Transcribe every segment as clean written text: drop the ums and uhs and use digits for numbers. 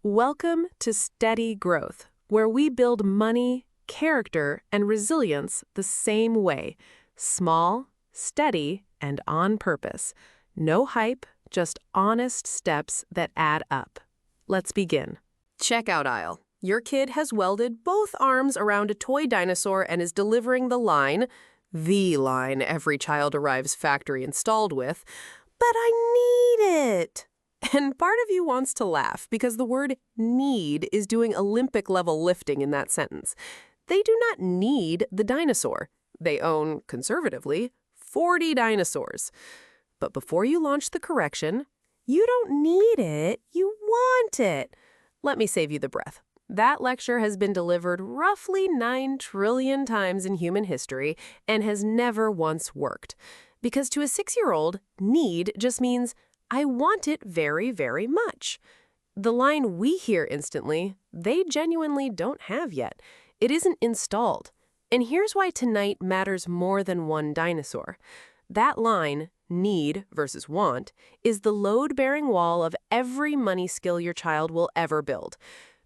Welcome to Steady Growth, where we build money, character, and resilience the same way. Small, steady, and on purpose. No hype, just honest steps that add up. Let's begin. Checkout aisle. Your kid has welded both arms around a toy dinosaur and is delivering the line every child arrives factory installed with, "But I need it." And part of you wants to laugh because the word need is doing Olympic-level lifting in that sentence. They do not need the dinosaur. They own, conservatively, 40 dinosaurs. But before you launch the correction, you don't need it, you want it. Let me save you the breath. That lecture has been delivered roughly 9 trillion times in human history and has never once worked. Because to a 6-year-old, need just means, I want it very, very much. The line we hear instantly, they genuinely don't have yet. It isn't installed. And here's why tonight matters more than one dinosaur. That line, need versus want, is the load-bearing wall of every money skill your child will ever build.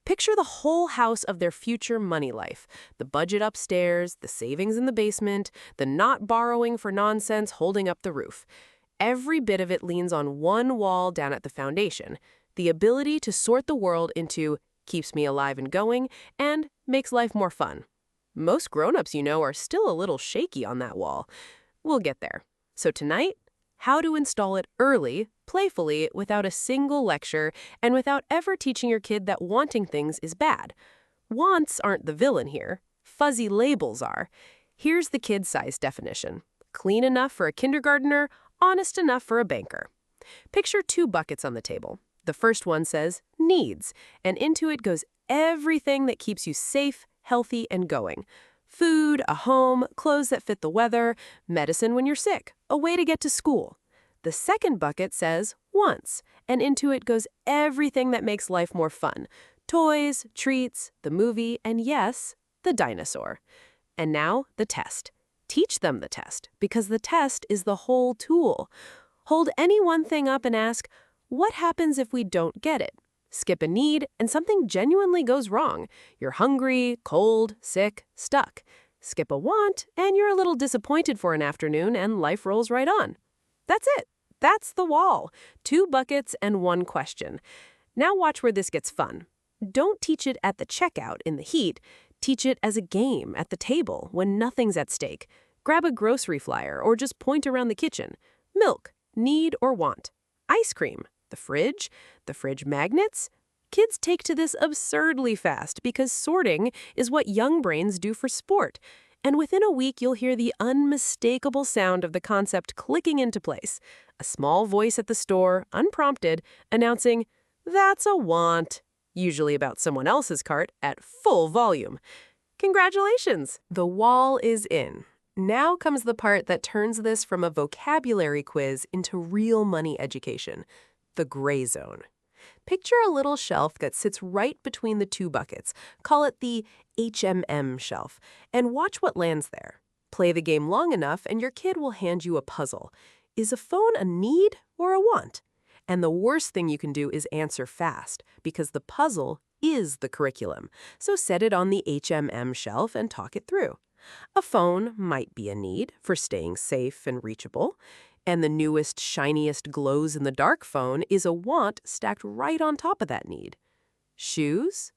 Picture the whole house of their future money life. The budget upstairs, the savings in the basement, the not borrowing for nonsense holding up the roof. Every bit of it leans on one wall down at the foundation, the ability to sort the world into keeps me alive and going and makes life more fun. Most grown-ups you know are still a little shaky on that wall. We'll get there. So tonight, how to install it early, playfully, without a single lecture, and without ever teaching your kid that wanting things is bad. Wants aren't the villain here. Fuzzy labels are. Here's the kid-size definition. Clean enough for a kindergartner, honest enough for a banker. Picture 2 buckets on the table. The first one says needs, and into it goes everything that keeps you safe, healthy, and going. Food, a home, clothes that fit the weather, medicine when you're sick, a way to get to school. The second bucket says wants, and into it goes everything that makes life more fun. Toys, treats, the movie, and yes, the dinosaur. And now, the test. Teach them the test, because the test is the whole tool. Hold any one thing up and ask, what happens if we don't get it? Skip a need, and something genuinely goes wrong. You're hungry, cold, sick, stuck. Skip a want, and you're a little disappointed for an afternoon, and life rolls right on. That's it. That's the wall. 2 buckets and 1 question. Now watch where this gets fun. Don't teach it at the checkout in the heat. Teach it as a game at the table when nothing's at stake. Grab a grocery flyer or just point around the kitchen. Milk, need or want. Ice cream, the fridge magnets. Kids take to this absurdly fast because sorting is what young brains do for sport. And within a week, you'll hear the unmistakable sound of the concept clicking into place. A small voice at the store, unprompted, announcing, "That's a want," usually about someone else's cart, at full volume. Congratulations! The wall is in. Now comes the part that turns this from a vocabulary quiz into real money education, the gray zone. Picture a little shelf that sits right between the 2 buckets. Call it the HMM shelf, and watch what lands there. Play the game long enough, and your kid will hand you a puzzle. Is a phone a need or a want? And the worst thing you can do is answer fast, because the puzzle is the curriculum. So set it on the HMM shelf and talk it through. A phone might be a need for staying safe and reachable. And the newest, shiniest glows-in-the-dark phone is a want stacked right on top of that need. Shoes?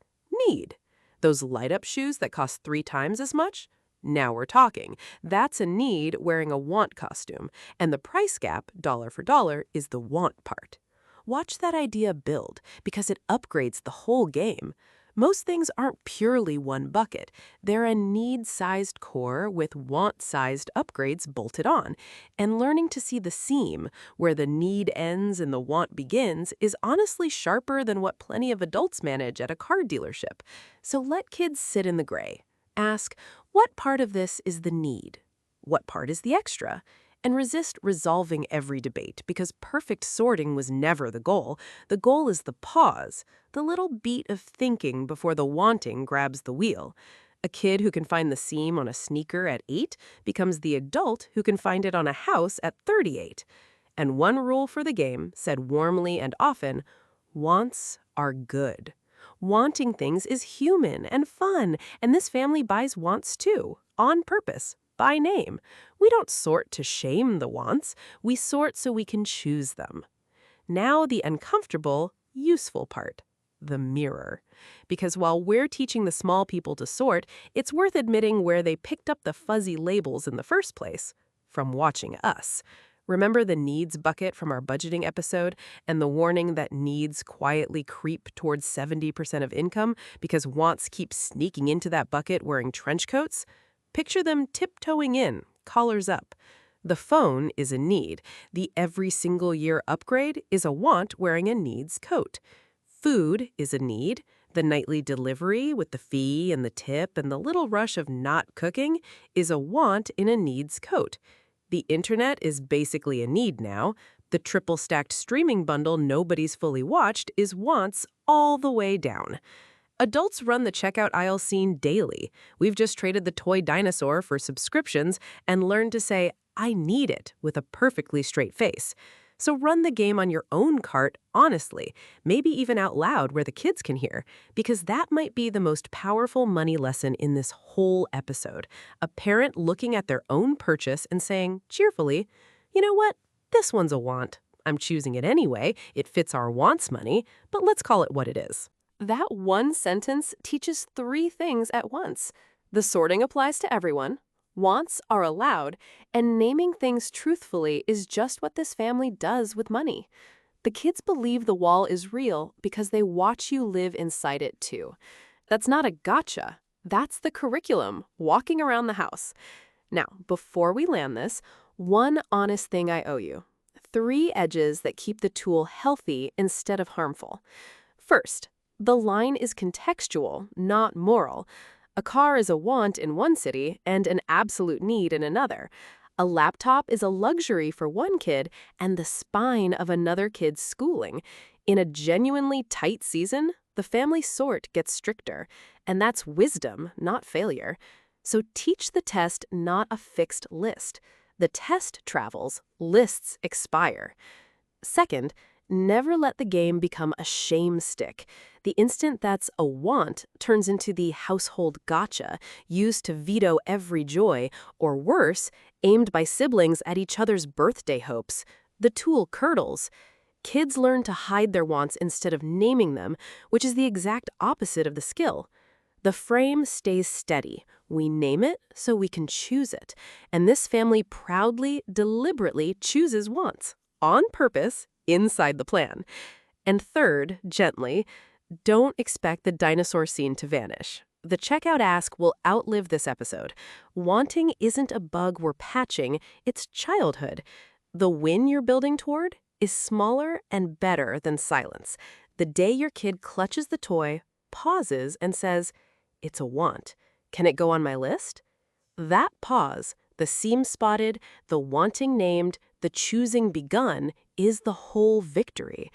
Need. Those light-up shoes that cost 3 times as much? Now we're talking. That's a need wearing a want costume, and the price gap, dollar for dollar, is the want part. Watch that idea build, because it upgrades the whole game. Most things aren't purely one bucket. They're a need-sized core with want-sized upgrades bolted on. And learning to see the seam, where the need ends and the want begins, is honestly sharper than what plenty of adults manage at a car dealership. So let kids sit in the gray. Ask, what part of this is the need? What part is the extra? And resist resolving every debate, because perfect sorting was never the goal. The goal is the pause, the little beat of thinking before the wanting grabs the wheel. A kid who can find the seam on a sneaker at 8 becomes the adult who can find it on a house at 38. And one rule for the game said warmly and often, wants are good. Wanting things is human and fun, and this family buys wants too, on purpose, by name. We don't sort to shame the wants, we sort so we can choose them. Now the uncomfortable, useful part. The mirror. Because while we're teaching the small people to sort, it's worth admitting where they picked up the fuzzy labels in the first place. From watching us. Remember the needs bucket from our budgeting episode and the warning that needs quietly creep towards 70% of income because wants keep sneaking into that bucket wearing trench coats? Picture them tiptoeing in, collars up. The phone is a need. The every single year upgrade is a want wearing a needs coat. Food is a need. The nightly delivery with the fee and the tip and the little rush of not cooking is a want in a needs coat. The internet is basically a need now. The triple-stacked streaming bundle nobody's fully watched is wants all the way down. Adults run the checkout aisle scene daily. We've just traded the toy dinosaur for subscriptions and learned to say, I need it, with a perfectly straight face. So run the game on your own cart honestly, maybe even out loud where the kids can hear, because that might be the most powerful money lesson in this whole episode. A parent looking at their own purchase and saying, cheerfully, you know what? This one's a want. I'm choosing it anyway. It fits our wants money, but let's call it what it is. That one sentence teaches 3 things at once. The sorting applies to everyone. Wants are allowed, and naming things truthfully is just what this family does with money. The kids believe the wall is real because they watch you live inside it too. That's not a gotcha. That's the curriculum, walking around the house. Now, before we land this, one honest thing I owe you. 3 edges that keep the tool healthy instead of harmful. First, the line is contextual, not moral. A car is a want in one city and an absolute need in another. A laptop is a luxury for one kid and the spine of another kid's schooling. In a genuinely tight season, the family sort gets stricter, and that's wisdom, not failure. So teach the test, not a fixed list. The test travels, lists expire. Second, never let the game become a shame stick. The instant that's a want turns into the household gotcha, used to veto every joy, or worse, aimed by siblings at each other's birthday hopes. The tool curdles. Kids learn to hide their wants instead of naming them, which is the exact opposite of the skill. The frame stays steady. We name it so we can choose it. And this family proudly, deliberately chooses wants, on purpose, inside the plan. And third, gently, don't expect the dinosaur scene to vanish. The checkout ask will outlive this episode. Wanting isn't a bug we're patching, it's childhood. The win you're building toward is smaller and better than silence. The day your kid clutches the toy, pauses, and says, it's a want. Can it go on my list? That pause, the seam spotted, the wanting named, the choosing begun, is the whole victory.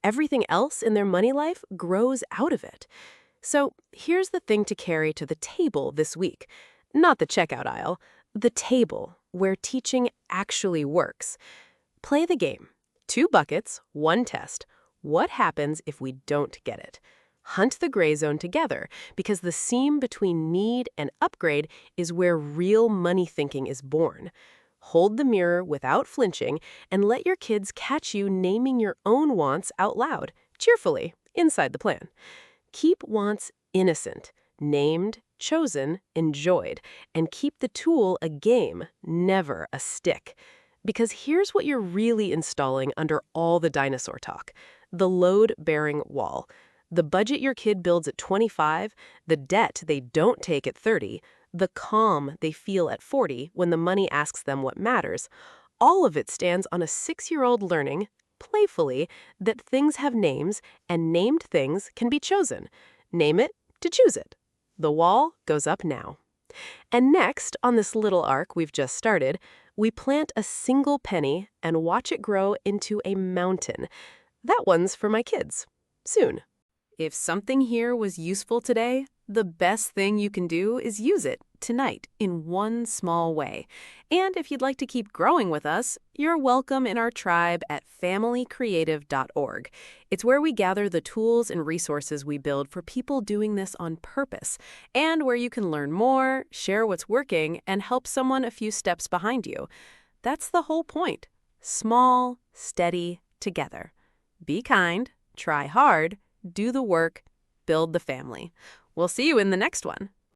Everything else in their money life grows out of it. So here's the thing to carry to the table this week. Not the checkout aisle, the table, where teaching actually works. Play the game. 2 buckets, 1 test. What happens if we don't get it? Hunt the gray zone together, because the seam between need and upgrade is where real money thinking is born. Hold the mirror without flinching and let your kids catch you naming your own wants out loud, cheerfully, inside the plan. Keep wants innocent, named, chosen, enjoyed, and keep the tool a game, never a stick. Because here's what you're really installing under all the dinosaur talk: the load-bearing wall. The budget your kid builds at 25, the debt they don't take at 30, the calm they feel at 40 when the money asks them what matters, all of it stands on a 6-year-old learning, playfully, that things have names and named things can be chosen. Name it to choose it. The wall goes up now. And next, on this little arc we've just started, we plant a single penny and watch it grow into a mountain. That one's for my kids. Soon. If something here was useful today, the best thing you can do is use it. tonight in one small way. And if you'd like to keep growing with us, you're welcome in our tribe at familycreative.org. It's where we gather the tools and resources we build for people doing this on purpose, and where you can learn more, share what's working, and help someone a few steps behind you. That's the whole point. Small, steady, together. Be kind, try hard, do the work, build the family. We'll see you in the next one.